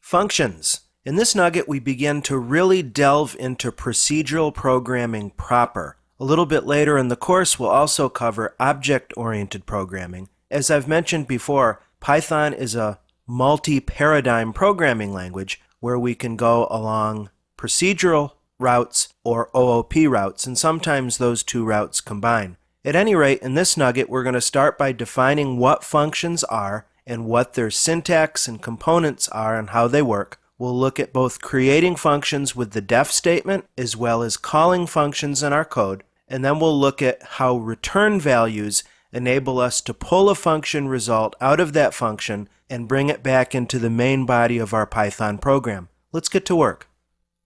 Functions. In this nugget, we begin to really delve into procedural programming proper. A little bit later in the course, we'll also cover object-oriented programming. As I've mentioned before, Python is a multi-paradigm programming language where we can go along procedural routes or OOP routes, and sometimes those two routes combine. At any rate, in this nugget, we're going to start by defining what functions are and what their syntax and components are and how they work. We'll look at both creating functions with the def statement as well as calling functions in our code, and then we'll look at how return values enable us to pull a function result out of that function and bring it back into the main body of our Python program. Let's get to work.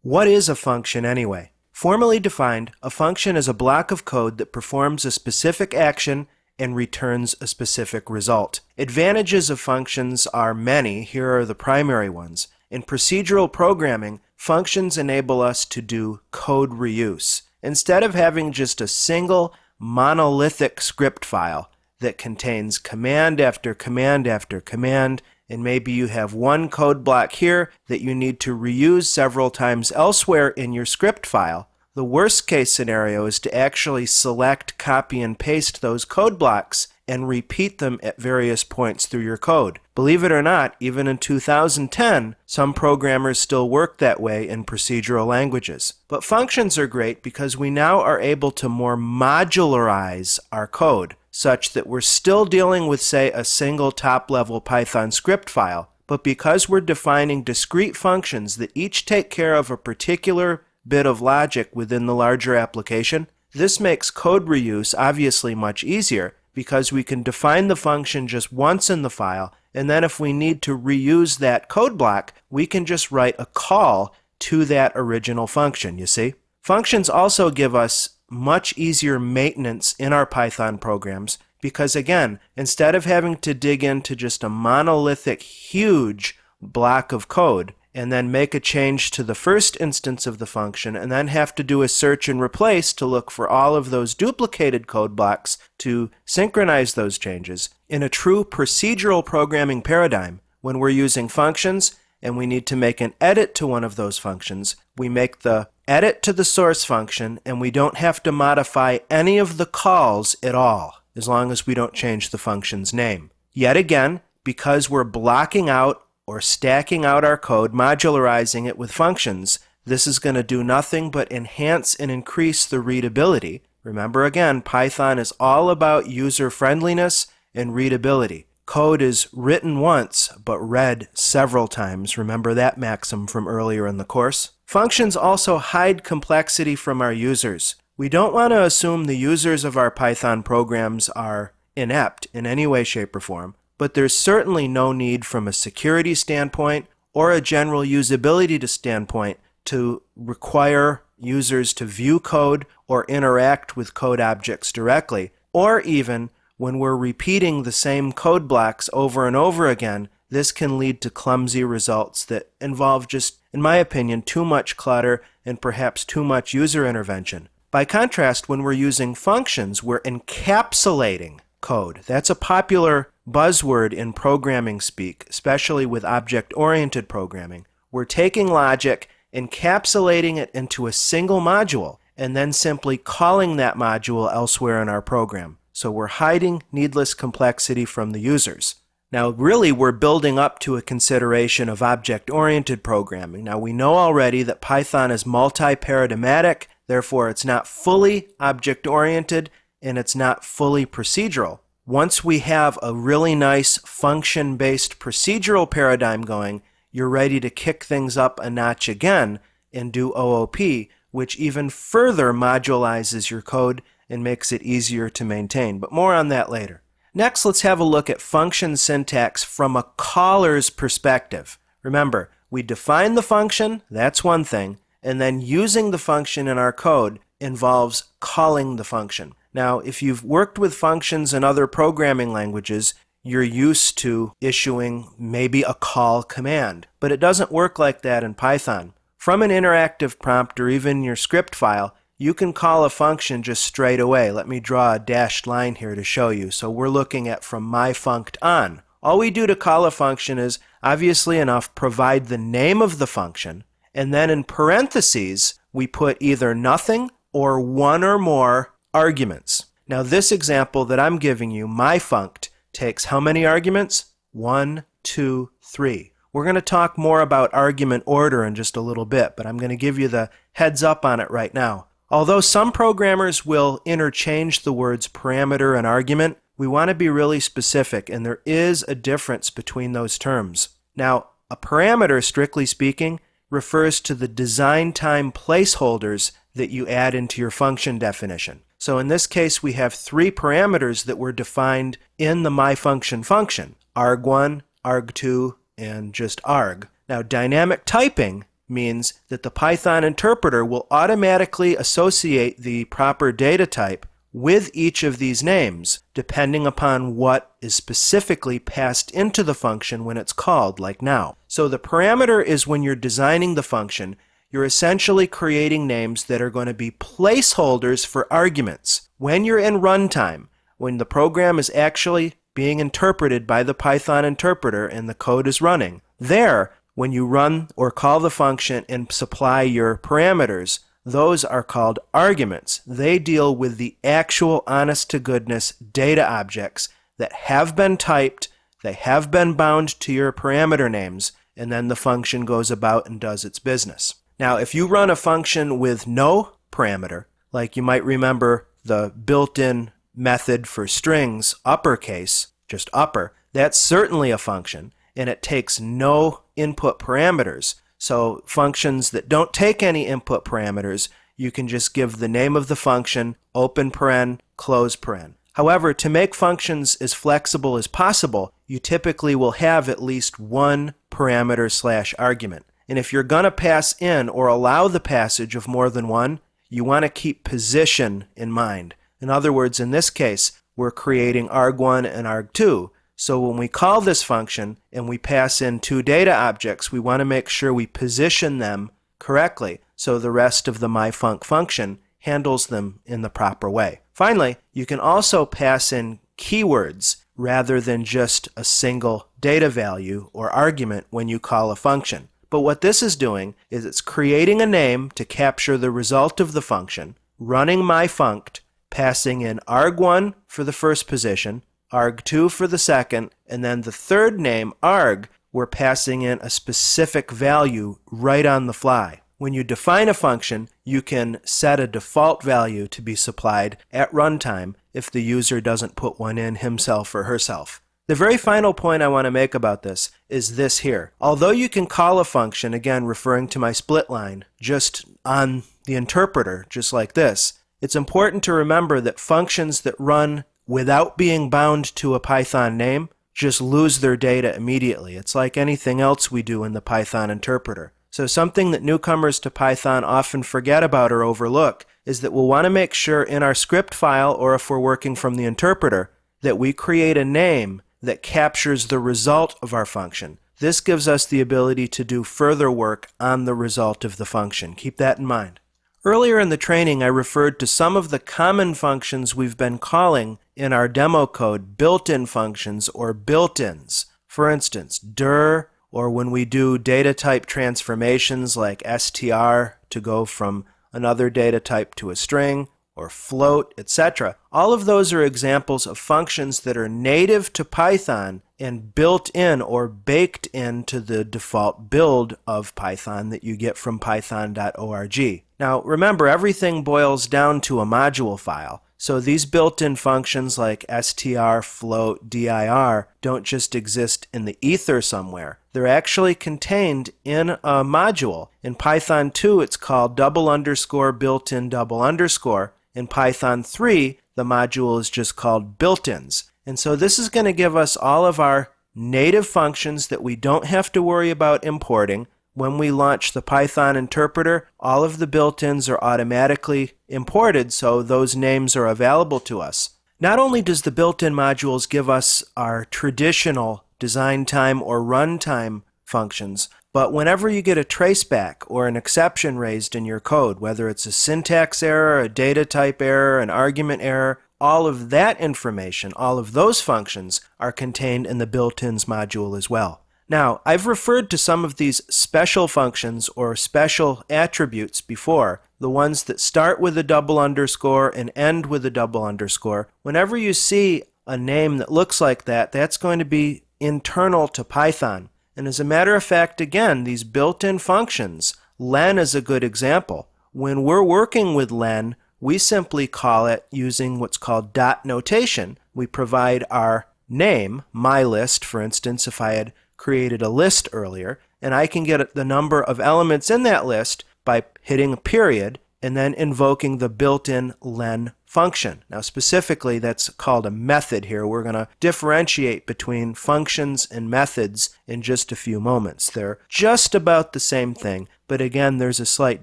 What is a function anyway? Formally defined, a function is a block of code that performs a specific action and returns a specific result. Advantages of functions are many. Here are the primary ones. In procedural programming, functions enable us to do code reuse. Instead of having just a single monolithic script file that contains command after command after command, and maybe you have one code block here that you need to reuse several times elsewhere in your script file, the worst case scenario is to actually select, copy, and paste those code blocks and repeat them at various points through your code. Believe it or not, even in 2010, some programmers still work that way in procedural languages. But functions are great because we now are able to more modularize our code, such that we're still dealing with, say, a single top-level Python script file, but because we're defining discrete functions that each take care of a particular bit of logic within the larger application, this makes code reuse obviously much easier because we can define the function just once in the file, and then if we need to reuse that code block, we can just write a call to that original function, you see? Functions also give us much easier maintenance in our Python programs because, again, instead of having to dig into just a monolithic, huge block of code and then make a change to the first instance of the function and then have to do a search and replace to look for all of those duplicated code blocks to synchronize those changes, in a true procedural programming paradigm, when we're using functions and we need to make an edit to one of those functions, we make the edit to the source function and we don't have to modify any of the calls at all, as long as we don't change the function's name. Yet again, because we're blocking out or stacking out our code, modularizing it with functions, this is going to do nothing but enhance and increase the readability. Remember again, Python is all about user friendliness and readability. Code is written once, but read several times. Remember that maxim from earlier in the course. Functions also hide complexity from our users. We don't want to assume the users of our Python programs are inept in any way, shape, or form, but there's certainly no need from a security standpoint or a general usability standpoint to require users to view code or interact with code objects directly, or even when we're repeating the same code blocks over and over again, this can lead to clumsy results that involve just, in my opinion, too much clutter and perhaps too much user intervention. By contrast, when we're using functions, we're encapsulating code. That's a popular buzzword in programming speak, especially with object-oriented programming. We're taking logic, encapsulating it into a single module, and then simply calling that module elsewhere in our program. So we're hiding needless complexity from the users. Now, really, we're building up to a consideration of object-oriented programming. Now, we know already that Python is multi-paradigmatic, therefore it's not fully object-oriented, and it's not fully procedural. Once we have a really nice function-based procedural paradigm going, you're ready to kick things up a notch again and do OOP, which even further modularizes your code and makes it easier to maintain. But more on that later. Next, let's have a look at function syntax from a caller's perspective. Remember, we define the function, that's one thing, and then using the function in our code involves calling the function. Now, if you've worked with functions in other programming languages, you're used to issuing maybe a call command, but it doesn't work like that in Python. From an interactive prompt or even your script file, you can call a function just straight away. Let me draw a dashed line here to show you. So we're looking at from myfunct on. All we do to call a function is obviously enough, provide the name of the function, and then in parentheses, we put either nothing or one or more arguments. Now this example that I'm giving you, myfunct, takes how many arguments? 1, 2, 3. We're going to talk more about argument order in just a little bit, but I'm going to give you the heads up on it right now. Although some programmers will interchange the words parameter and argument, we want to be really specific, and there is a difference between those terms. Now, a parameter, strictly speaking, refers to the design time placeholders that you add into your function definition. So in this case, we have 3 parameters that were defined in the myfunction function, arg1, arg2, and just arg. Now, dynamic typing means that the Python interpreter will automatically associate the proper data type with each of these names, depending upon what is specifically passed into the function when it's called, like now. So the parameter is when you're designing the function, you're essentially creating names that are going to be placeholders for arguments. When you're in runtime, when the program is actually being interpreted by the Python interpreter and the code is running, there, when you run or call the function and supply your parameters, those are called arguments. They deal with the actual honest-to-goodness data objects that have been typed, they have been bound to your parameter names, and then the function goes about and does its business. Now, if you run a function with no parameter, like you might remember the built-in method for strings, uppercase, just upper, that's certainly a function, and it takes no input parameters. So functions that don't take any input parameters, you can just give the name of the function, open paren, close paren. However, to make functions as flexible as possible, you typically will have at least one parameter/argument. And if you're going to pass in or allow the passage of more than one, you want to keep position in mind. In other words, in this case, we're creating arg1 and arg2. So when we call this function and we pass in 2 data objects, we want to make sure we position them correctly so the rest of the myfunc function handles them in the proper way. Finally, you can also pass in keywords rather than just a single data value or argument when you call a function. But what this is doing is it's creating a name to capture the result of the function, running myfunct, passing in arg1 for the first position, arg2 for the second, and then the third name, arg, we're passing in a specific value right on the fly. When you define a function, you can set a default value to be supplied at runtime if the user doesn't put one in himself or herself. The very final point I want to make about this is this here. Although you can call a function, again referring to my split line, just on the interpreter, just like this, it's important to remember that functions that run without being bound to a Python name just lose their data immediately. It's like anything else we do in the Python interpreter. So something that newcomers to Python often forget about or overlook is that we'll want to make sure in our script file, or if we're working from the interpreter, that we create a name that captures the result of our function. This gives us the ability to do further work on the result of the function. Keep that in mind. Earlier in the training, I referred to some of the common functions we've been calling in our demo code, built-in functions or built-ins. For instance, dir, or when we do data type transformations like str to go from another data type to a string, or float, etc. All of those are examples of functions that are native to Python and built in or baked into the default build of Python that you get from python.org. Now remember, everything boils down to a module file. So these built-in functions like str, float, dir don't just exist in the ether somewhere. They're actually contained in a module. In Python 2, it's called _built-in _. In Python 3, the module is just called built-ins. And so this is going to give us all of our native functions that we don't have to worry about importing. When we launch the Python interpreter, all of the built-ins are automatically imported, so those names are available to us. Not only does the built-in modules give us our traditional design time or runtime functions, but whenever you get a traceback or an exception raised in your code, whether it's a syntax error, a data type error, an argument error, all of that information, all of those functions are contained in the built-ins module as well. Now, I've referred to some of these special functions or special attributes before, the ones that start with a double underscore and end with a double underscore. Whenever you see a name that looks like that, that's going to be internal to Python. And as a matter of fact, again, these built-in functions, len is a good example. When we're working with len, we simply call it using what's called dot notation. We provide our name, my list, for instance, if I had created a list earlier, and I can get the number of elements in that list by hitting a period and then invoking the built-in len function. Now specifically, that's called a method here. We're going to differentiate between functions and methods in just a few moments. They're just about the same thing, but again, there's a slight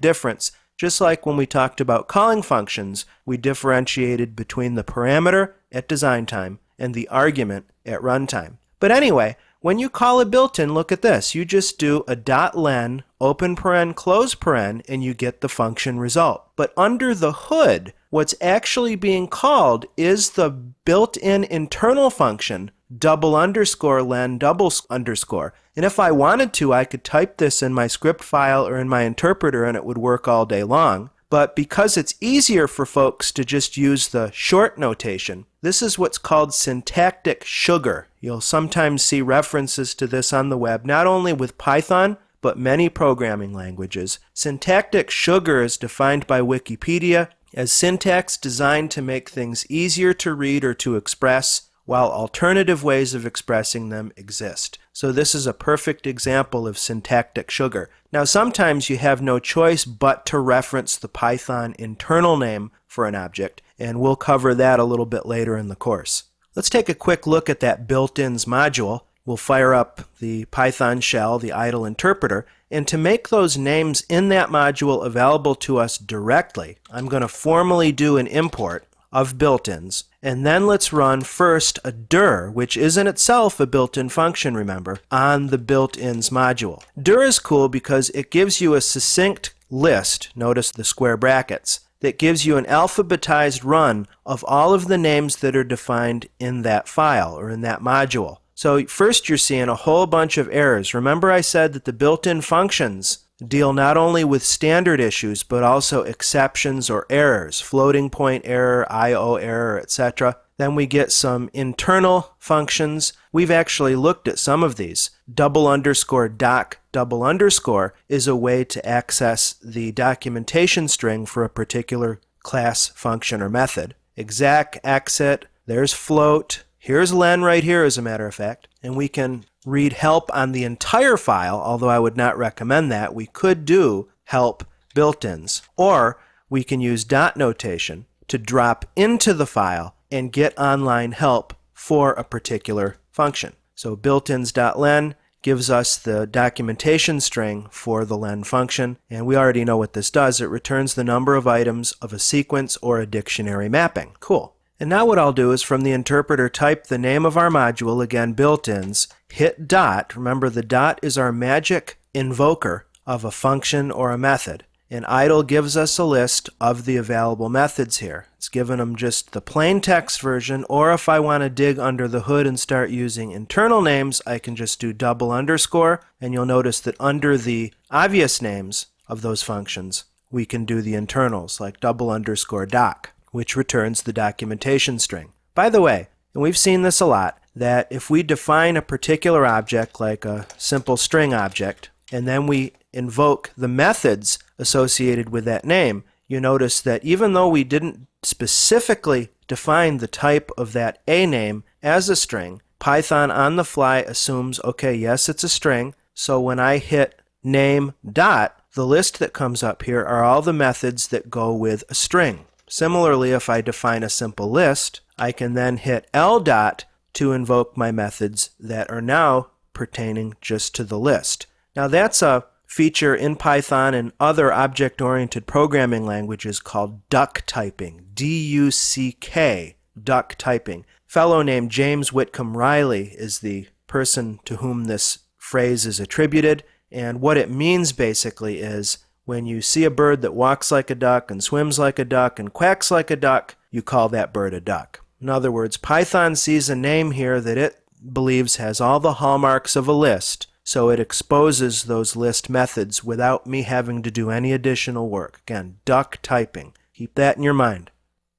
difference. Just like when we talked about calling functions, we differentiated between the parameter at design time and the argument at runtime. But anyway, when you call a built-in, look at this. You just do a .len, open paren, close paren, and you get the function result. But under the hood, what's actually being called is the built-in internal function, double underscore len double underscore. And if I wanted to, I could type this in my script file or in my interpreter and it would work all day long. But because it's easier for folks to just use the short notation, this is what's called syntactic sugar. You'll sometimes see references to this on the web, not only with Python, but many programming languages. Syntactic sugar is defined by Wikipedia as syntax designed to make things easier to read or to express, while alternative ways of expressing them exist. So this is a perfect example of syntactic sugar. Now sometimes you have no choice but to reference the Python internal name for an object, and we'll cover that a little bit later in the course. Let's take a quick look at that built-ins module. We'll fire up the Python shell, the idle interpreter, and to make those names in that module available to us directly, I'm going to formally do an import of built-ins. And then let's run first a dir, which is in itself a built-in function, remember, on the built-ins module. Dir is cool because it gives you a succinct list, notice the square brackets, that gives you an alphabetized run of all of the names that are defined in that file or in that module. So first you're seeing a whole bunch of errors. Remember I said that the built-in functions deal not only with standard issues, but also exceptions or errors, floating point error, IO error, etc. Then we get some internal functions. We've actually looked at some of these. Double underscore doc double underscore is a way to access the documentation string for a particular class, function, or method. Exec, exit, there's float. Here's len right here, as a matter of fact, and we can read help on the entire file, although I would not recommend that. We could do help built-ins, or we can use dot notation to drop into the file and get online help for a particular function. So built-ins.len gives us the documentation string for the len function, and we already know what this does. It returns the number of items of a sequence or a dictionary mapping. Cool. And now what I'll do is from the interpreter type the name of our module, again built-ins, hit dot. Remember the dot is our magic invoker of a function or a method. And idle gives us a list of the available methods here. It's given them just the plain text version, or if I want to dig under the hood and start using internal names, I can just do double underscore, and you'll notice that under the obvious names of those functions, we can do the internals, like double underscore doc, which returns the documentation string. By the way, and we've seen this a lot, that if we define a particular object, like a simple string object, and then we invoke the methods associated with that name, you notice that even though we didn't specifically define the type of that A name as a string, Python on the fly assumes, okay, yes, it's a string, so when I hit name dot, the list that comes up here are all the methods that go with a string. Similarly, if I define a simple list, I can then hit L dot to invoke my methods that are now pertaining just to the list. Now that's a feature in Python and other object-oriented programming languages called duck typing, D-U-C-K, duck typing. A fellow named James Whitcomb Riley is the person to whom this phrase is attributed, and what it means basically is when you see a bird that walks like a duck and swims like a duck and quacks like a duck, you call that bird a duck. In other words, Python sees a name here that it believes has all the hallmarks of a list, so it exposes those list methods without me having to do any additional work. Again, duck typing. Keep that in your mind.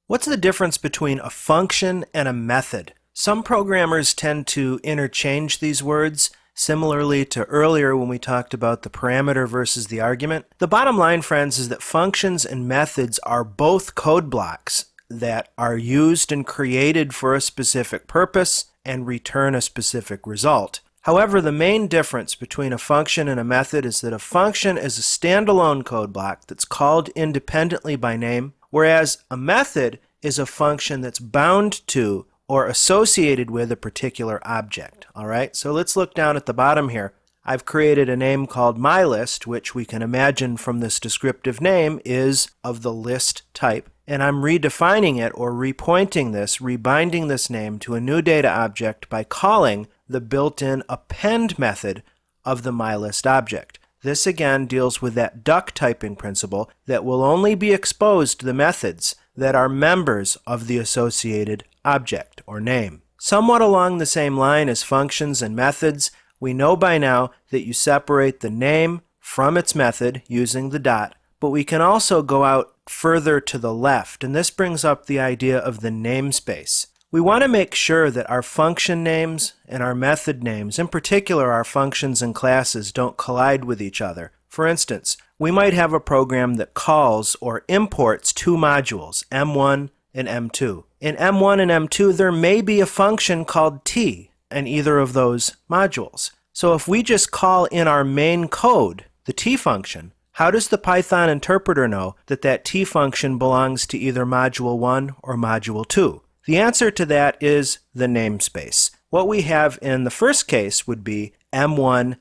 What's the difference between a function and a method? Some programmers tend to interchange these words, similarly to earlier when we talked about the parameter versus the argument. The bottom line, friends, is that functions and methods are both code blocks that are used and created for a specific purpose and return a specific result. However, the main difference between a function and a method is that a function is a standalone code block that's called independently by name, whereas a method is a function that's bound to or associated with a particular object. All right, so let's look down at the bottom here. I've created a name called MyList, which we can imagine from this descriptive name is of the list type, and I'm redefining it or repointing this, rebinding this name to a new data object by calling the built-in append method of the MyList object. This again deals with that duck typing principle that will only be exposed to the methods that are members of the associated object or name. Somewhat along the same line as functions and methods, we know by now that you separate the name from its method using the dot, but we can also go out further to the left, and this brings up the idea of the namespace. We want to make sure that our function names and our method names, in particular our functions and classes, don't collide with each other. For instance, we might have a program that calls or imports two modules, M1 and M2. In M1 and M2, there may be a function called T in either of those modules. So if we just call in our main code the T function, how does the Python interpreter know that that T function belongs to either module 1 or module 2? The answer to that is the namespace. What we have in the first case would be m1.t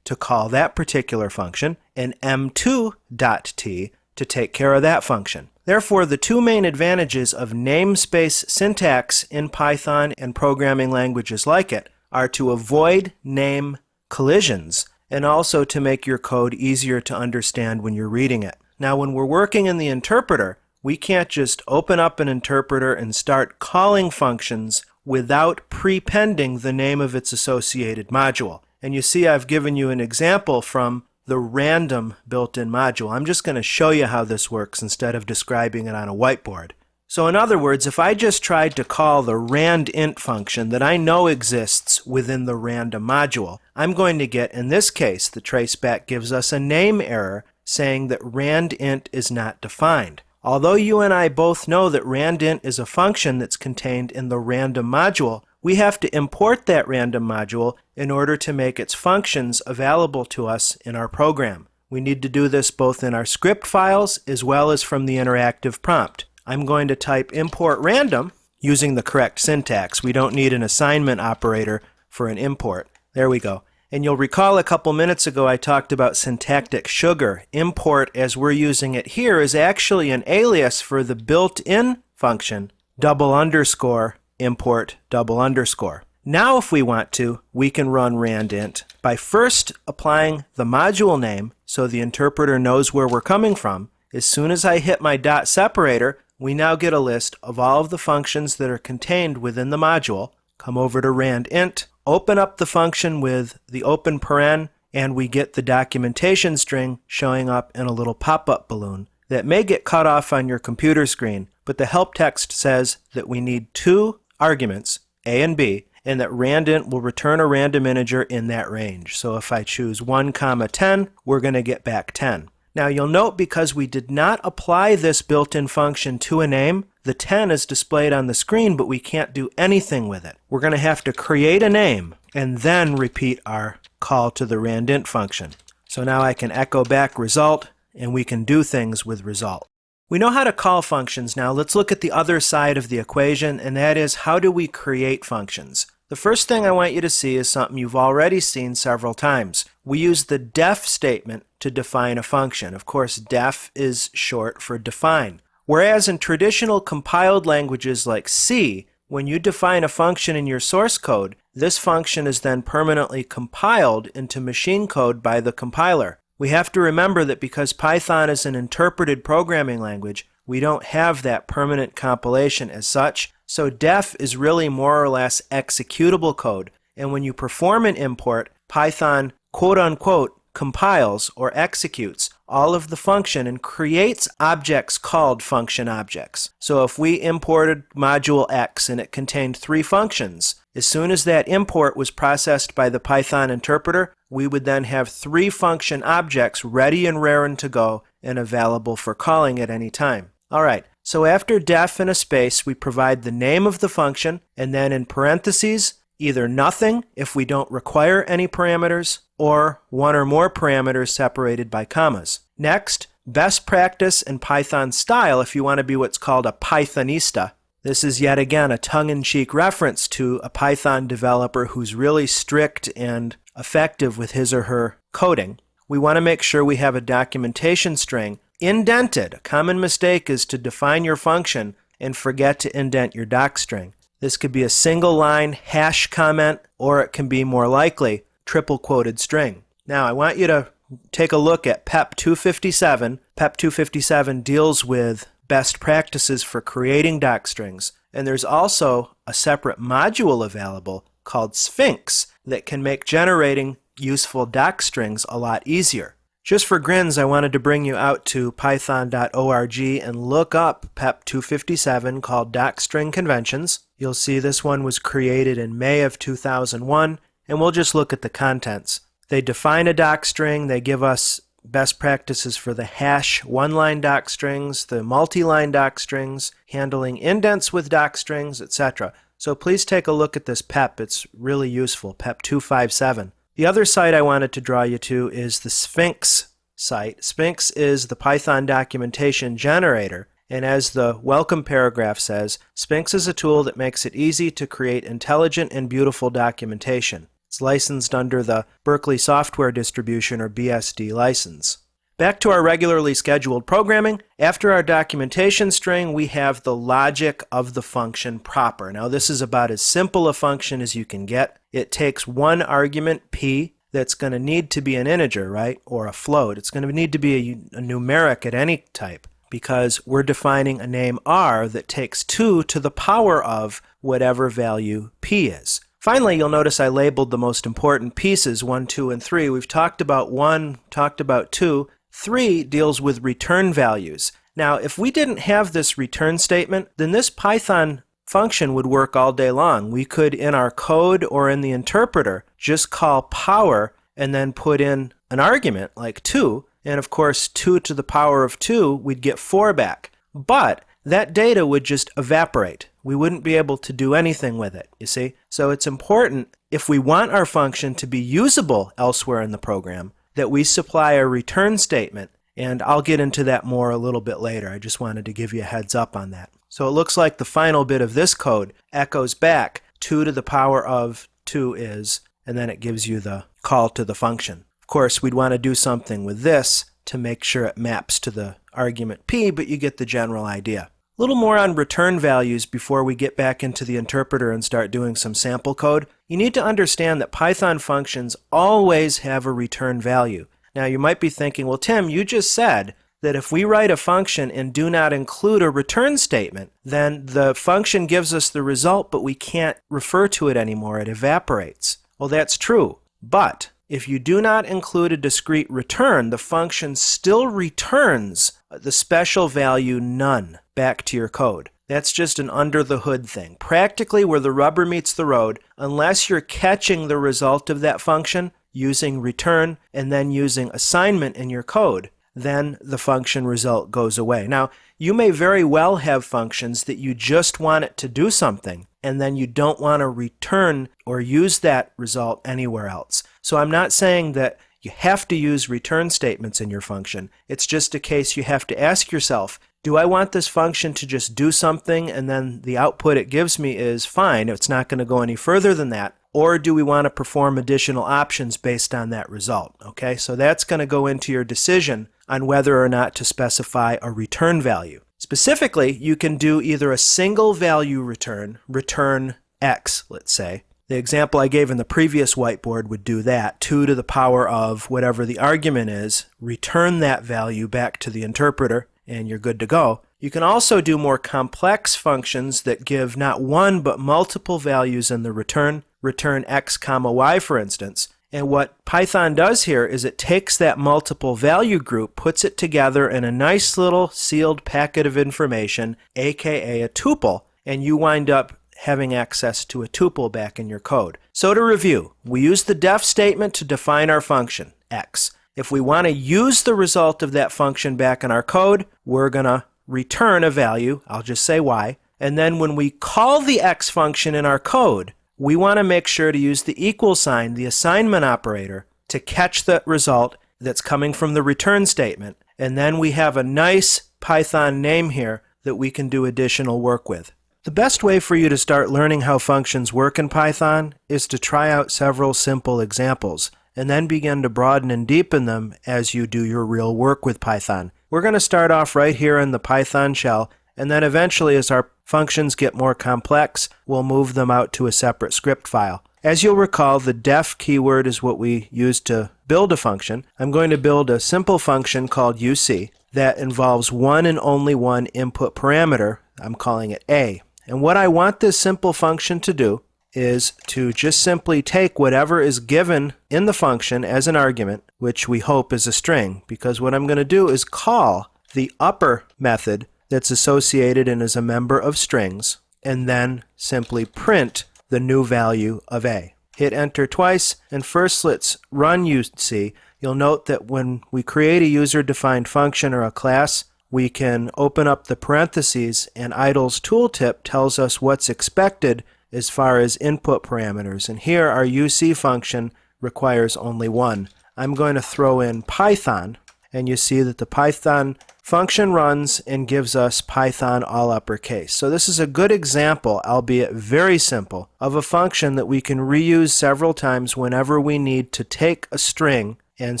to call that particular function and m2.t to take care of that function. Therefore, the two main advantages of namespace syntax in Python and programming languages like it are to avoid name collisions and also to make your code easier to understand when you're reading it. Now, when we're working in the interpreter, we can't just open up an interpreter and start calling functions without prepending the name of its associated module. And you see I've given you an example from the random built-in module. I'm just going to show you how this works instead of describing it on a whiteboard. So in other words, if I just tried to call the randint function that I know exists within the random module, I'm going to get, in this case, the traceback gives us a name error saying that randint is not defined. Although you and I both know that randint is a function that's contained in the random module, we have to import that random module in order to make its functions available to us in our program. We need to do this both in our script files as well as from the interactive prompt. I'm going to type import random using the correct syntax. We don't need an assignment operator for an import. There we go. And you'll recall a couple minutes ago I talked about syntactic sugar. Import, as we're using it here, is actually an alias for the built-in function _import _. Now if we want to, we can run randint by first applying the module name so the interpreter knows where we're coming from. As soon as I hit my dot separator, we now get a list of all of the functions that are contained within the module. Come over to randint, open up the function with the open paren, and we get the documentation string showing up in a little pop-up balloon that may get cut off on your computer screen, but the help text says that we need two arguments, A and B, and that randint will return a random integer in that range. So if I choose 1, 10, we're going to get back 10. Now you'll note because we did not apply this built-in function to a name, the 10 is displayed on the screen, but we can't do anything with it. We're going to have to create a name and then repeat our call to the randint function. So now I can echo back result, and we can do things with result. We know how to call functions now. Let's look at the other side of the equation, and that is how do we create functions? The first thing I want you to see is something you've already seen several times. We use the def statement to define a function. Of course, def is short for define. Whereas in traditional compiled languages like C, when you define a function in your source code, this function is then permanently compiled into machine code by the compiler. We have to remember that because Python is an interpreted programming language, we don't have that permanent compilation as such, so def is really more or less executable code, and when you perform an import, Python quote-unquote compiles or executes all of the function and creates objects called function objects. So if we imported module X and it contained 3 functions, as soon as that import was processed by the Python interpreter, we would then have 3 function objects ready and raring to go and available for calling at any time. Alright, so after def and a space, we provide the name of the function, and then in parentheses, either nothing if we don't require any parameters, or 1 or more parameters separated by commas. Next, best practice and Python style if you want to be what's called a Pythonista. This is yet again a tongue-in-cheek reference to a Python developer who's really strict and effective with his or her coding. We want to make sure we have a documentation string indented. A common mistake is to define your function and forget to indent your doc string. This could be a single line hash comment, or it can be more likely triple quoted string. Now I want you to take a look at PEP 257. PEP 257 deals with best practices for creating doc strings, and there's also a separate module available called Sphinx that can make generating useful doc strings a lot easier. Just for grins, I wanted to bring you out to python.org and look up PEP 257 called Docstring Conventions. You'll see this one was created in May of 2001, and we'll just look at the contents. They define a docstring, they give us best practices for the hash one-line docstrings, the multi-line docstrings, handling indents with docstrings, etc. So please take a look at this PEP. It's really useful, PEP 257. The other site I wanted to draw you to is the Sphinx site. Sphinx is the Python documentation generator, and as the welcome paragraph says, Sphinx is a tool that makes it easy to create intelligent and beautiful documentation. It's licensed under the Berkeley Software Distribution, or BSD license. Back to our regularly scheduled programming. After our documentation string, we have the logic of the function proper. Now this is about as simple a function as you can get. It takes one argument, p, that's going to need to be an integer, right, or a float. It's going to need to be a numeric at any type, because we're defining a name r that takes 2 to the power of whatever value p is. Finally, you'll notice I labeled the most important pieces, 1, 2, and 3. We've talked about 1, talked about 2. 3 deals with return values. Now, if we didn't have this return statement, then this Python function would work all day long. We could, in our code or in the interpreter, just call power and then put in an argument like 2, and of course 2 to the power of 2, we'd get 4 back. But that data would just evaporate. We wouldn't be able to do anything with it, you see? So it's important, if we want our function to be usable elsewhere in the program, that we supply a return statement, and I'll get into that more a little bit later. I just wanted to give you a heads up on that. So it looks like the final bit of this code echoes back 2 to the power of 2 is, and then it gives you the call to the function. Of course, we'd want to do something with this to make sure it maps to the argument p, but you get the general idea. A little more on return values before we get back into the interpreter and start doing some sample code. You need to understand that Python functions always have a return value. Now you might be thinking, well Tim, you just said that if we write a function and do not include a return statement, then the function gives us the result, but we can't refer to it anymore. It evaporates. Well, that's true, but if you do not include a discrete return, the function still returns the special value none back to your code. That's just an under-the-hood thing. Practically, where the rubber meets the road, unless you're catching the result of that function using return and then using assignment in your code, then the function result goes away. Now, you may very well have functions that you just want it to do something, and then you don't want to return or use that result anywhere else. So I'm not saying that you have to use return statements in your function. It's just a case you have to ask yourself, do I want this function to just do something and then the output it gives me is fine, it's not going to go any further than that, or do we want to perform additional options based on that result? Okay, so that's going to go into your decision on whether or not to specify a return value. Specifically, you can do either a single value return, return x, let's say. The example I gave in the previous whiteboard would do that, 2 to the power of whatever the argument is, return that value back to the interpreter, and you're good to go. You can also do more complex functions that give not one but multiple values in the return, return x comma y for instance, And what Python does here is it takes that multiple value group, puts it together in a nice little sealed packet of information, aka a tuple, and you wind up having access to a tuple back in your code. So to review, we use the def statement to define our function, x. If we want to use the result of that function back in our code, we're going to return a value, I'll just say y, and then when we call the x function in our code, we want to make sure to use the equal sign, the assignment operator, to catch the result that's coming from the return statement, and then we have a nice Python name here that we can do additional work with. The best way for you to start learning how functions work in Python is to try out several simple examples, and then begin to broaden and deepen them as you do your real work with Python. We're going to start off right here in the Python shell, and then eventually as our functions get more complex, we'll move them out to a separate script file. As you'll recall, the def keyword is what we use to build a function. I'm going to build a simple function called UC that involves one and only one input parameter. I'm calling it A. And what I want this simple function to do is to just simply take whatever is given in the function as an argument, which we hope is a string, because what I'm going to do is call the upper method that's associated and is a member of strings, and then simply print the new value of A. Hit enter twice, and first let's run UC. You'll note that when we create a user-defined function or a class, we can open up the parentheses, and idle's tooltip tells us what's expected as far as input parameters. And here our UC function requires only one. I'm going to throw in Python, and you see that the Python function runs and gives us Python all uppercase. So this is a good example, albeit very simple, of a function that we can reuse several times whenever we need to take a string and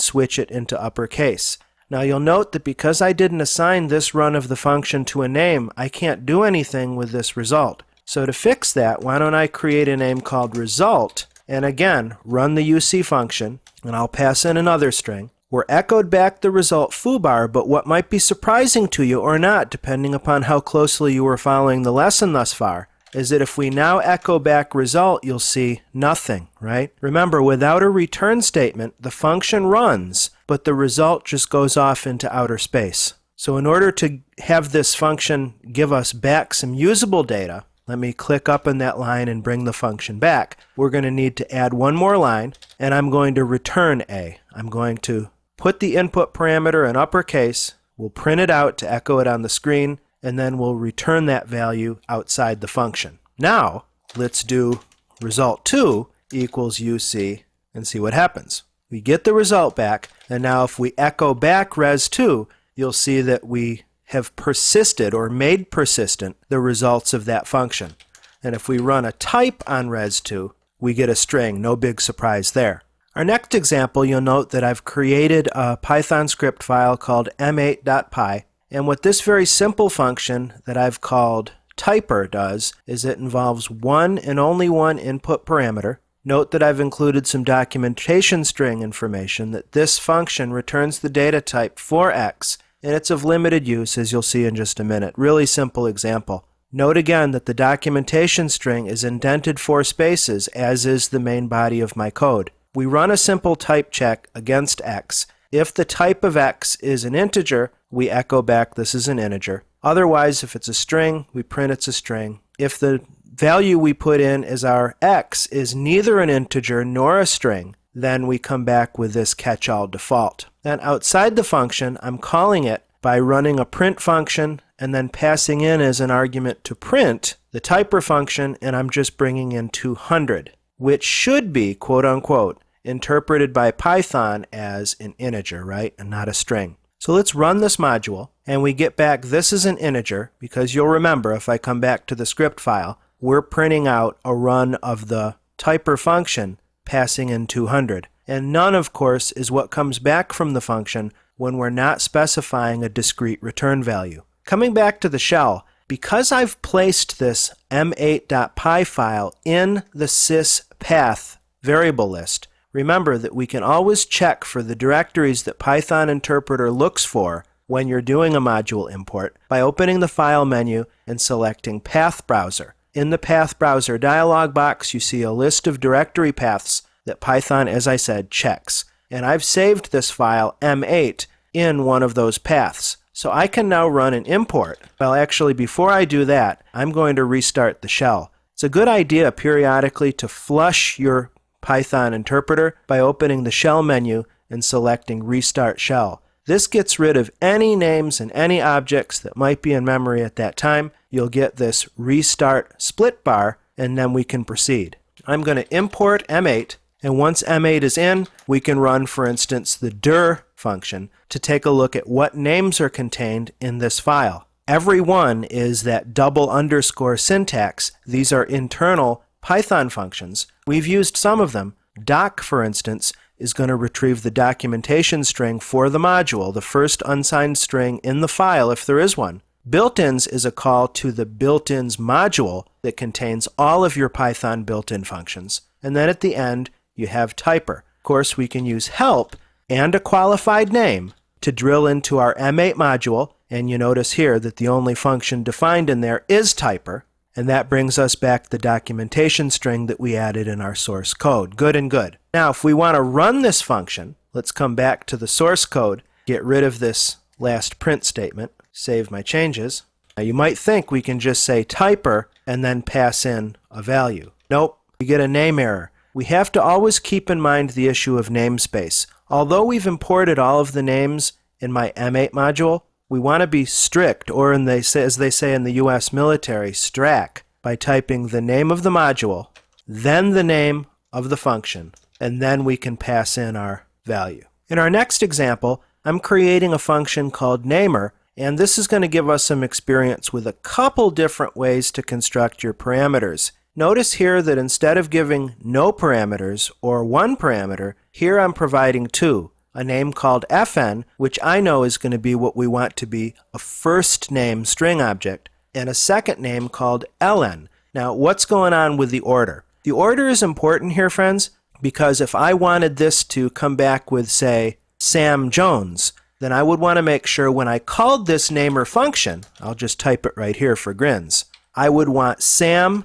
switch it into uppercase. Now you'll note that because I didn't assign this run of the function to a name, I can't do anything with this result. So to fix that, why don't I create a name called result, and again, run the UC function, and I'll pass in another string. We're echoed back the result foobar, but what might be surprising to you or not, depending upon how closely you were following the lesson thus far, is that if we now echo back result, you'll see nothing, right? Remember, without a return statement, the function runs, but the result just goes off into outer space. So in order to have this function give us back some usable data, let me click up on that line and bring the function back. We're going to need to add one more line, and I'm going to return A. I'm going to put the input parameter in uppercase, we'll print it out to echo it on the screen, and then we'll return that value outside the function. Now, let's do result2 equals UC and see what happens. We get the result back, and now if we echo back res2, you'll see that we have persisted or made persistent the results of that function. And if we run a type on res2, we get a string. No big surprise there. Our next example, you'll note that I've created a Python script file called m8.py, and what this very simple function that I've called typer does is it involves one and only one input parameter. Note that I've included some documentation string information that this function returns the data type for x, and it's of limited use, as you'll see in just a minute. Really simple example. Note again that the documentation string is indented 4 spaces, as is the main body of my code. We run a simple type check against x. If the type of x is an integer, we echo back this is an integer. Otherwise, if it's a string, we print it's a string. If the value we put in as our x is neither an integer nor a string, then we come back with this catch-all default. Then outside the function, I'm calling it by running a print function and then passing in as an argument to print the typer function, and I'm just bringing in 200, which should be, quote-unquote, interpreted by Python as an integer, right, and not a string. So let's run this module, and we get back this is an integer, because you'll remember if I come back to the script file, we're printing out a run of the typer function passing in 200. And none, of course, is what comes back from the function when we're not specifying a discrete return value. Coming back to the shell, because I've placed this m8.py file in the syspath variable list, remember that we can always check for the directories that Python Interpreter looks for when you're doing a module import by opening the File menu and selecting Path Browser. In the Path Browser dialog box, you see a list of directory paths that Python, as I said, checks. And I've saved this file, M8, in one of those paths. So I can now run an import. Well, actually, before I do that, I'm going to restart the shell. It's a good idea periodically to flush your Python interpreter by opening the shell menu and selecting Restart Shell. This gets rid of any names and any objects that might be in memory at that time. You'll get this restart split bar, and then we can proceed. I'm going to import M8, and once M8 is in, we can run, for instance, the dir function to take a look at what names are contained in this file. Every one is that double underscore syntax. These are internal Python functions. We've used some of them. Doc, for instance, is going to retrieve the documentation string for the module, the first unsigned string in the file if there is one. Built-ins is a call to the built-ins module that contains all of your Python built-in functions. And then at the end, you have typer. Of course, we can use help and a qualified name to drill into our M8 module, and you notice here that the only function defined in there is typer, and that brings us back the documentation string that we added in our source code. Good and good. Now, if we want to run this function, let's come back to the source code, get rid of this last print statement, save my changes. Now, you might think we can just say typer and then pass in a value. Nope, we get a name error. We have to always keep in mind the issue of namespace. Although we've imported all of the names in my M8 module, we want to be strict, or as they say in the US military, strack, by typing the name of the module, then the name of the function, and then we can pass in our value. In our next example, I'm creating a function called namer, and this is going to give us some experience with a couple different ways to construct your parameters. Notice here that instead of giving no parameters or one parameter, here I'm providing two. A name called fn, which I know is going to be what we want to be a first name string object, and a second name called ln. Now, what's going on with the order? The order is important here, friends, because if I wanted this to come back with, say, Sam Jones, then I would want to make sure when I called this namer function, I'll just type it right here for grins, I would want Sam,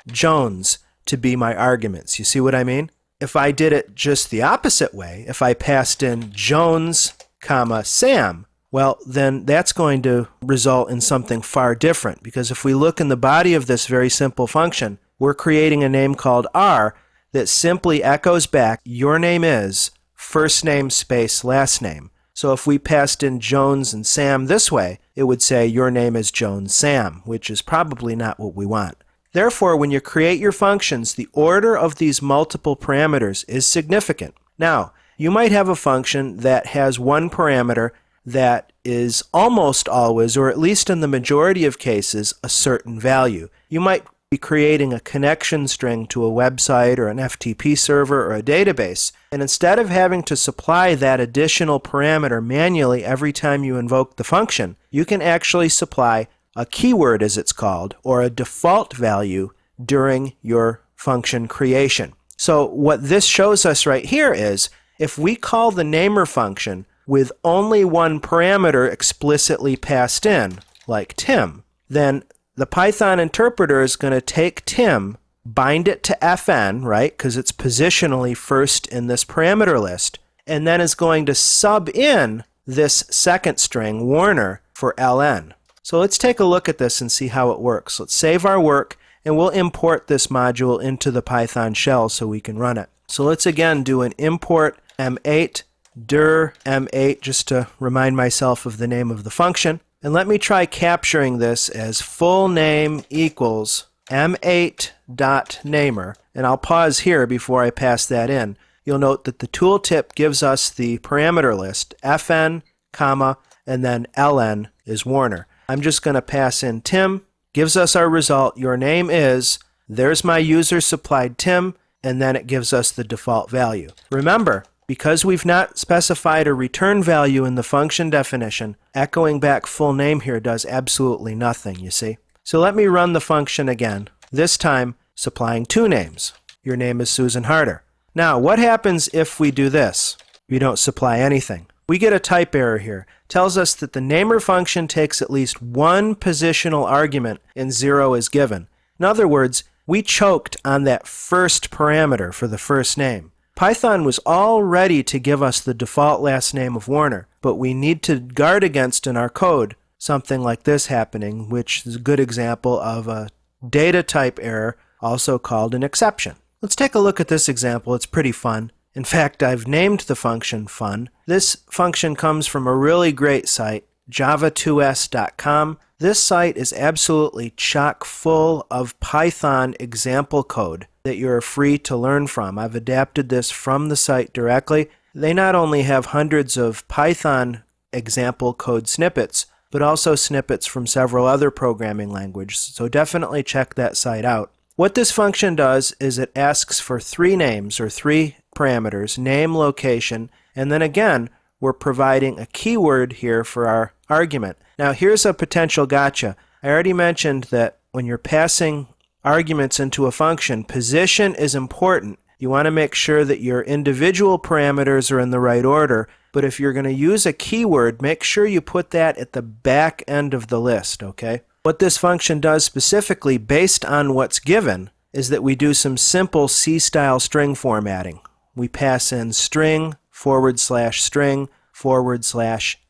Jones to be my arguments. You see what I mean? If I did it just the opposite way, if I passed in Jones, Sam, well, then that's going to result in something far different, because if we look in the body of this very simple function, we're creating a name called R that simply echoes back, your name is, first name space last name. So if we passed in Jones and Sam this way, it would say your name is Jones Sam, which is probably not what we want. Therefore, when you create your functions, the order of these multiple parameters is significant. Now, you might have a function that has one parameter that is almost always, or at least in the majority of cases, a certain value. You might be creating a connection string to a website or an FTP server or a database, and instead of having to supply that additional parameter manually every time you invoke the function, you can actually supply a keyword, as it's called, or a default value during your function creation. So what this shows us right here is if we call the namer function with only one parameter explicitly passed in, like Tim, then the Python interpreter is going to take Tim, bind it to fn, right, because it's positionally first in this parameter list, and then is going to sub in this second string, Warner, for ln. So let's take a look at this and see how it works. Let's save our work, and we'll import this module into the Python shell so we can run it. So let's again do an import M8, dir M8, just to remind myself of the name of the function. And let me try capturing this as full name equals M8.namer. And I'll pause here before I pass that in. You'll note that the tooltip gives us the parameter list, fn, and then ln is Warner. I'm just going to pass in Tim, gives us our result, your name is, there's my user supplied Tim, and then it gives us the default value. Remember, because we've not specified a return value in the function definition, echoing back full name here does absolutely nothing, you see. So let me run the function again, this time supplying two names. Your name is Susan Harder. Now, what happens if we do this? We don't supply anything. We get a type error here. Tells us that the namer function takes at least one positional argument and 0 is given. In other words, we choked on that first parameter for the first name. Python was all ready to give us the default last name of Warner, but we need to guard against in our code something like this happening, which is a good example of a data type error, also called an exception. Let's take a look at this example. It's pretty fun. In fact, I've named the function fun. This function comes from a really great site, java2s.com. This site is absolutely chock full of Python example code that you're free to learn from. I've adapted this from the site directly. They not only have hundreds of Python example code snippets, but also snippets from several other programming languages. So definitely check that site out. What this function does is it asks for three names or three parameters, name, location, and then again, we're providing a keyword here for our argument. Now here's a potential gotcha. I already mentioned that when you're passing arguments into a function, position is important. You want to make sure that your individual parameters are in the right order, but if you're going to use a keyword, make sure you put that at the back end of the list, okay? What this function does specifically, based on what's given, is that we do some simple C-style string formatting. We pass in string /string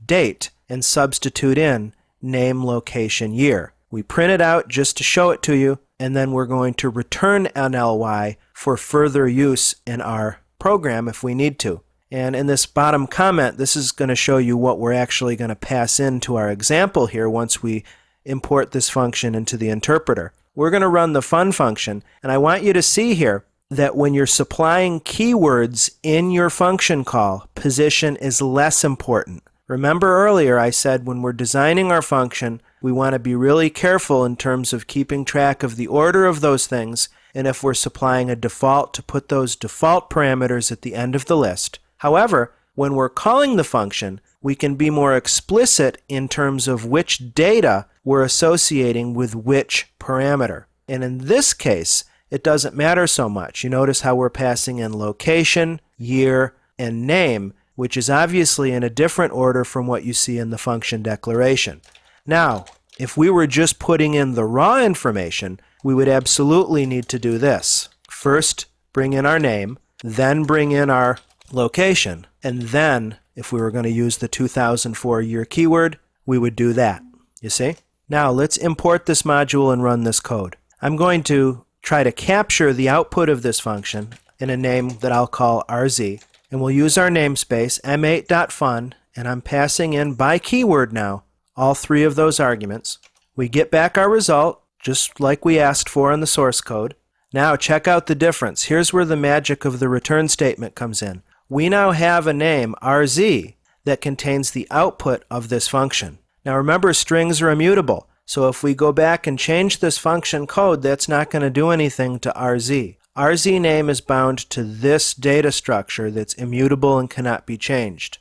/date and substitute in name, location, year. We print it out just to show it to you, and then we're going to return an ly for further use in our program if we need to. And in this bottom comment, this is going to show you what we're actually going to pass into our example here once we import this function into the interpreter. We're going to run the fun function, and I want you to see here that when you're supplying keywords in your function call, position is less important. Remember earlier I said when we're designing our function, we want to be really careful in terms of keeping track of the order of those things, and if we're supplying a default, to put those default parameters at the end of the list. However, when we're calling the function, we can be more explicit in terms of which data we're associating with which parameter. And in this case, it doesn't matter so much. You notice how we're passing in location, year, and name, which is obviously in a different order from what you see in the function declaration. Now, if we were just putting in the raw information, we would absolutely need to do this. First, bring in our name, then bring in our location, and then, if we were going to use the 2004 year keyword, we would do that. You see? Now, let's import this module and run this code. I'm going to try to capture the output of this function in a name that I'll call RZ, and we'll use our namespace, m8.fun, and I'm passing in by keyword now all three of those arguments. We get back our result, just like we asked for in the source code. Now check out the difference. Here's where the magic of the return statement comes in. We now have a name, RZ, that contains the output of this function. Now remember, strings are immutable, so if we go back and change this function code, that's not going to do anything to RZ. RZ name is bound to this data structure that's immutable and cannot be changed.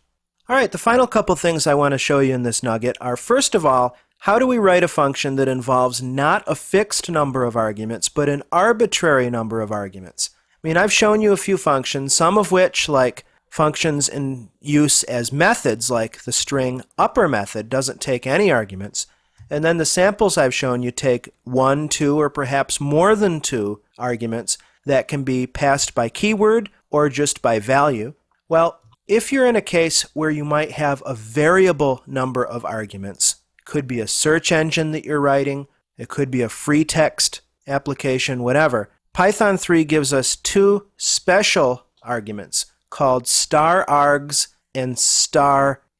All right, the final couple things I want to show you in this nugget are, first of all, how do we write a function that involves not a fixed number of arguments, but an arbitrary number of arguments? I mean, I've shown you a few functions, some of which, like functions in use as methods, like the string upper method, doesn't take any arguments. And then the samples I've shown you take 1, 2, or perhaps more than 2 arguments that can be passed by keyword or just by value. Well, if you're in a case where you might have a variable number of arguments, it could be a search engine that you're writing, it could be a free text application, whatever, Python 3 gives us 2 special arguments called *args and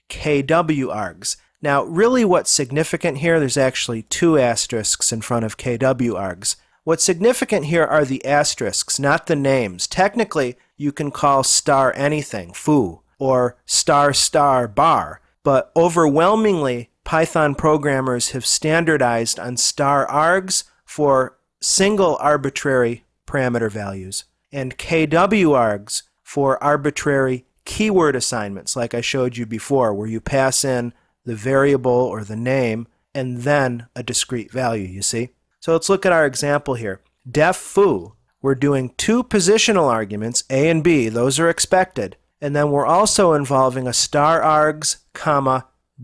*kwargs. Now, really what's significant here, there's actually 2 asterisks in front of kwargs. What's significant here are the asterisks, not the names. Technically, you can call star anything, foo, or star bar, but overwhelmingly, Python programmers have standardized on *args for single arbitrary parameter values, and kwargs for arbitrary keyword assignments, like I showed you before, where you pass in the variable or the name and then a discrete value, you see? So let's look at our example here. Def foo, we're doing 2 positional arguments, A and B, those are expected, and then we're also involving a *args,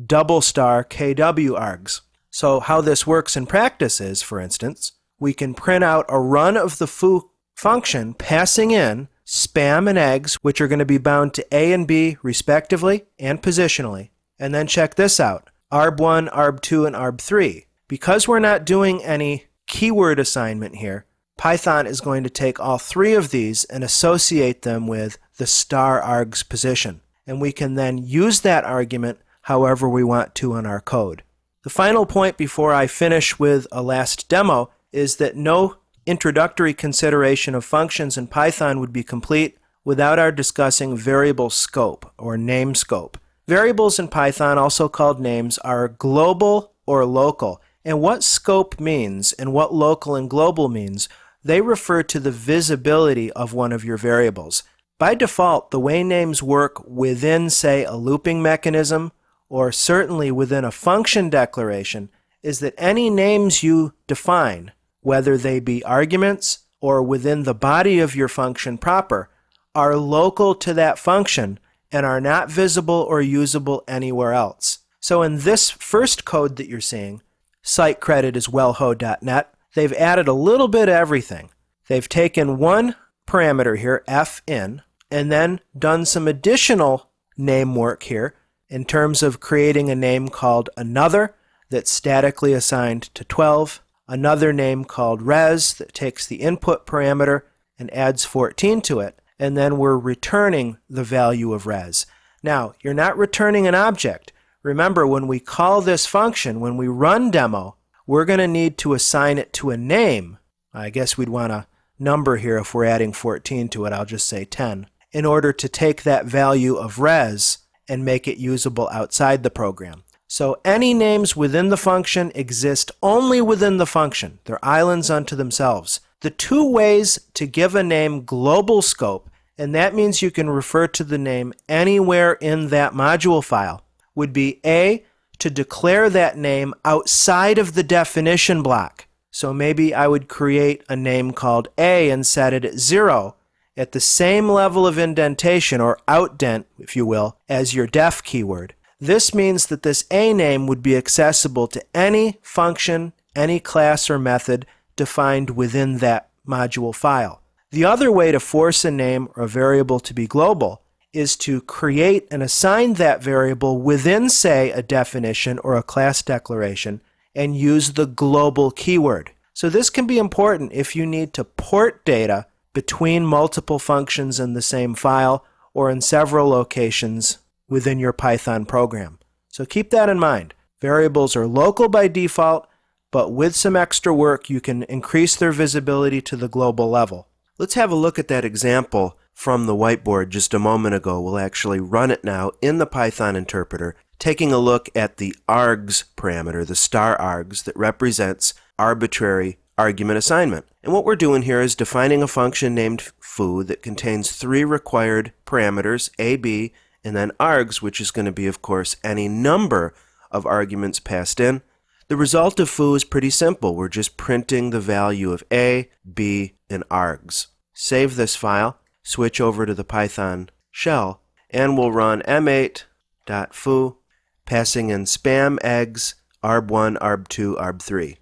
double kwargs. So how this works in practice is, for instance, we can print out a run of the foo function passing in spam and eggs, which are going to be bound to A and B respectively and positionally. And then check this out, arb1, arb2, and arb3. Because we're not doing any keyword assignment here, Python is going to take all three of these and associate them with the star args position. And we can then use that argument however we want to in our code. The final point before I finish with a last demo is that no introductory consideration of functions in Python would be complete without our discussing variable scope or name scope. Variables in Python, also called names, are global or local. And what scope means and what local and global means, they refer to the visibility of one of your variables. By default, the way names work within, say, a looping mechanism, or certainly within a function declaration, is that any names you define, whether they be arguments or within the body of your function proper, are local to that function and are not visible or usable anywhere else. So in this first code that you're seeing, site credit is wellho.net, they've added a little bit of everything. They've taken one parameter here, fin, and then done some additional name work here in terms of creating a name called another that's statically assigned to 12, another name called res that takes the input parameter and adds 14 to it, and then we're returning the value of res. Now, you're not returning an object. Remember, when we call this function, when we run demo, we're going to need to assign it to a name. I guess we'd want a number here if we're adding 14 to it. I'll just say 10, in order to take that value of res and make it usable outside the program. So any names within the function exist only within the function. They're islands unto themselves. The two ways to give a name global scope, and that means you can refer to the name anywhere in that module file, would be A, to declare that name outside of the definition block. So maybe I would create a name called A and set it at 0 at the same level of indentation, or outdent, if you will, as your def keyword. This means that this A name would be accessible to any function, any class or method defined within that module file. The other way to force a name or a variable to be global is to create and assign that variable within, say, a definition or a class declaration and use the global keyword. So this can be important if you need to port data between multiple functions in the same file or in several locations within your Python program. So keep that in mind. Variables are local by default, but with some extra work you can increase their visibility to the global level. Let's have a look at that example from the whiteboard just a moment ago. We'll actually run it now in the Python interpreter, taking a look at the args parameter, the star args, that represents arbitrary argument assignment. And what we're doing here is defining a function named foo that contains three required parameters, a, b, and then args, which is going to be, of course, any number of arguments passed in. The result of foo is pretty simple. We're just printing the value of a, b, and args. Save this file, switch over to the Python shell, and we'll run m8.foo, passing in spam, eggs, arb1, arb2, arb3.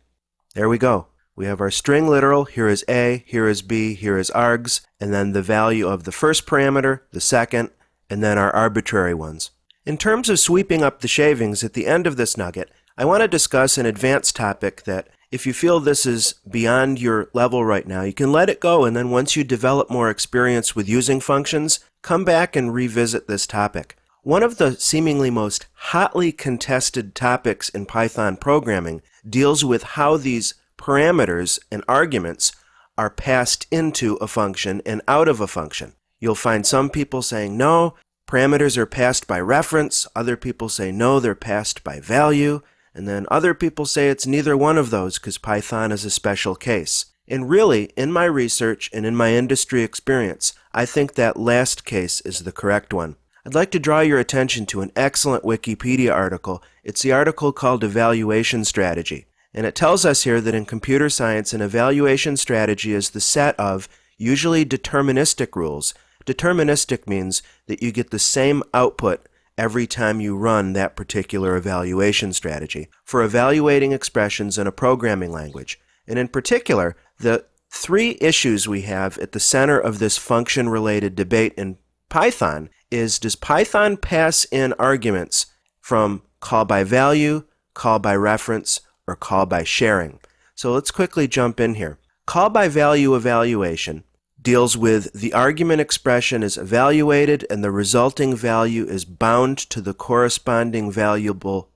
There we go. We have our string literal. Here is a, here is b, here is args, and then the value of the first parameter, the second, and then our arbitrary ones. In terms of sweeping up the shavings at the end of this nugget, I want to discuss an advanced topic that if you feel this is beyond your level right now, you can let it go, and then once you develop more experience with using functions, come back and revisit this topic. One of the seemingly most hotly contested topics in Python programming deals with how these parameters and arguments are passed into a function and out of a function. You'll find some people saying, no, parameters are passed by reference. Other people say, no, they're passed by value. And then other people say it's neither one of those because Python is a special case. And really, in my research and in my industry experience, I think that last case is the correct one. I'd like to draw your attention to an excellent Wikipedia article. It's the article called Evaluation Strategy. And it tells us here that in computer science, an evaluation strategy is the set of usually deterministic rules. Deterministic means that you get the same output every time you run that particular evaluation strategy for evaluating expressions in a programming language. And in particular, the three issues we have at the center of this function-related debate in Python is, does Python pass in arguments from call by value, call by reference, or call by sharing? So let's quickly jump in here. Call by value evaluation deals with the argument expression is evaluated and the resulting value is bound to the corresponding variable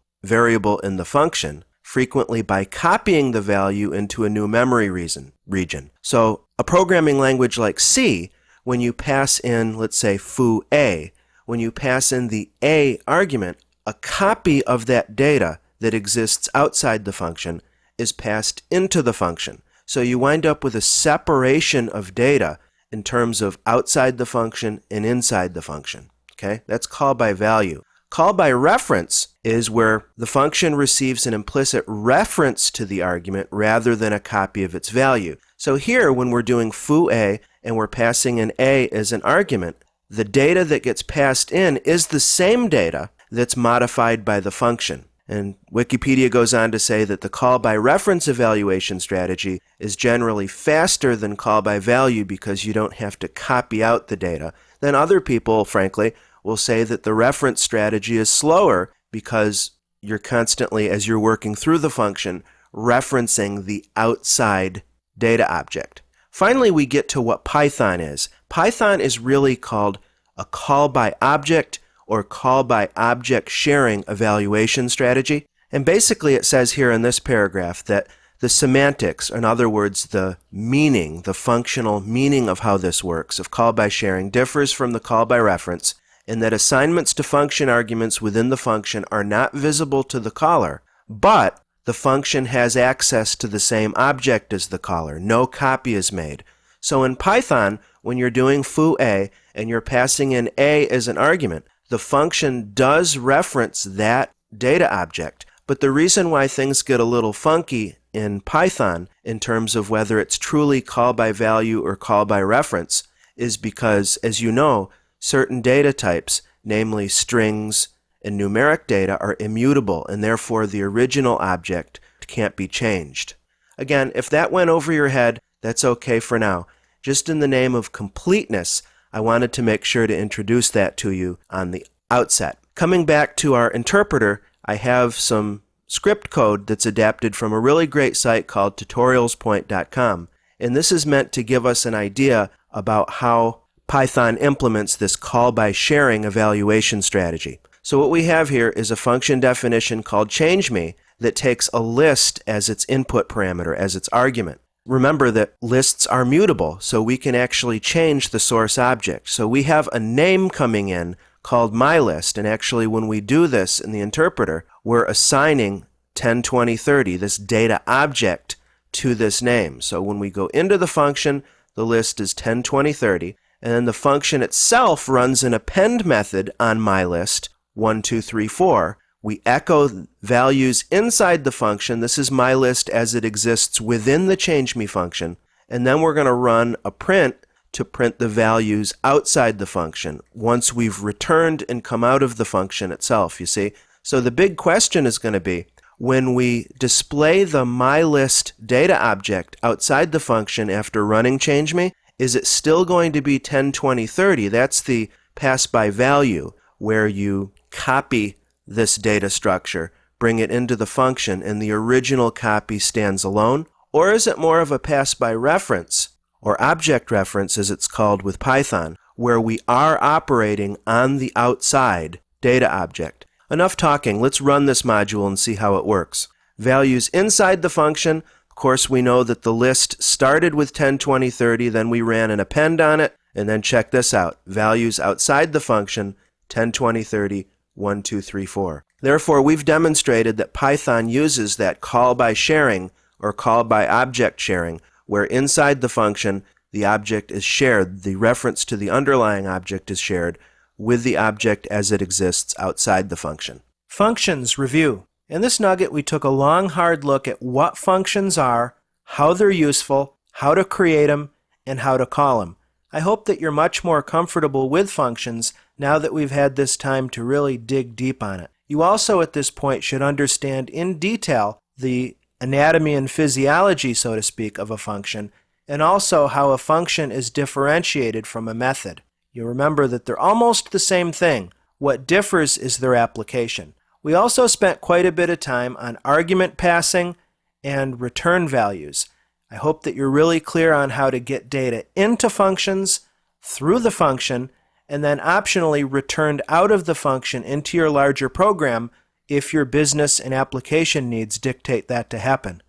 in the function, frequently by copying the value into a new memory region. So a programming language like C, when you pass in, let's say, foo A, when you pass in the A argument, a copy of that data that exists outside the function is passed into the function. So you wind up with a separation of data in terms of outside the function and inside the function. Okay? That's call by value. Call by reference is where the function receives an implicit reference to the argument rather than a copy of its value. So here, when we're doing foo A and we're passing in A as an argument, the data that gets passed in is the same data that's modified by the function. And Wikipedia goes on to say that the call by reference evaluation strategy is generally faster than call by value because you don't have to copy out the data. Then other people, frankly, will say that the reference strategy is slower because you're constantly, as you're working through the function, referencing the outside data object. Finally, we get to what Python is. Python is really called a call by object or call by object sharing evaluation strategy. And basically it says here in this paragraph that the semantics, in other words, the meaning, the functional meaning of how this works, of call by sharing differs from the call by reference in that assignments to function arguments within the function are not visible to the caller, but the function has access to the same object as the caller. No copy is made. So in Python, when you're doing foo A and you're passing in A as an argument, the function does reference that data object. But the reason why things get a little funky in Python in terms of whether it's truly call by value or call by reference is because, as you know, certain data types, namely strings and numeric data, are immutable, and therefore the original object can't be changed. Again, if that went over your head, that's okay for now. Just in the name of completeness, I wanted to make sure to introduce that to you on the outset. Coming back to our interpreter, I have some script code that's adapted from a really great site called tutorialspoint.com, and this is meant to give us an idea about how Python implements this call by sharing evaluation strategy. So what we have here is a function definition called changeMe that takes a list as its input parameter, as its argument. Remember that lists are mutable, so we can actually change the source object. So we have a name coming in called mylist, and actually when we do this in the interpreter, we're assigning 10, 20, 30, this data object, to this name. So when we go into the function, the list is 10, 20, 30, and then the function itself runs an append method on mylist, 1, 2, 3, 4. We echo values inside the function. This is mylist as it exists within the changeMe function. And then we're going to run a print to print the values outside the function once we've returned and come out of the function itself, you see. So the big question is going to be, when we display the mylist data object outside the function after running changeMe, is it still going to be 10, 20, 30? That's the pass by value, where you copy this data structure, bring it into the function, and the original copy stands alone? Or is it more of a pass by reference, or object reference as it's called with Python, where we are operating on the outside data object? Enough talking, let's run this module and see how it works. Values inside the function, of course we know that the list started with 10, 20, 30, then we ran an append on it, and then check this out. Values outside the function, 10, 20, 30, 1, 2, 3, 4. Therefore, we've demonstrated that Python uses that call by sharing or call by object sharing, where inside the function the object is shared, the reference to the underlying object is shared with the object as it exists outside the function. Functions review. In this nugget, we took a long, hard look at what functions are, how they're useful, how to create them, and how to call them. I hope that you're much more comfortable with functions now that we've had this time to really dig deep on it. You also at this point should understand in detail the anatomy and physiology, so to speak, of a function, and also how a function is differentiated from a method. You remember that they're almost the same thing. What differs is their application. We also spent quite a bit of time on argument passing and return values. I hope that you're really clear on how to get data into functions, through the function, and then optionally returned out of the function into your larger program if your business and application needs dictate that to happen.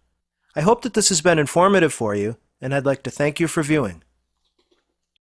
I hope that this has been informative for you, and I'd like to thank you for viewing.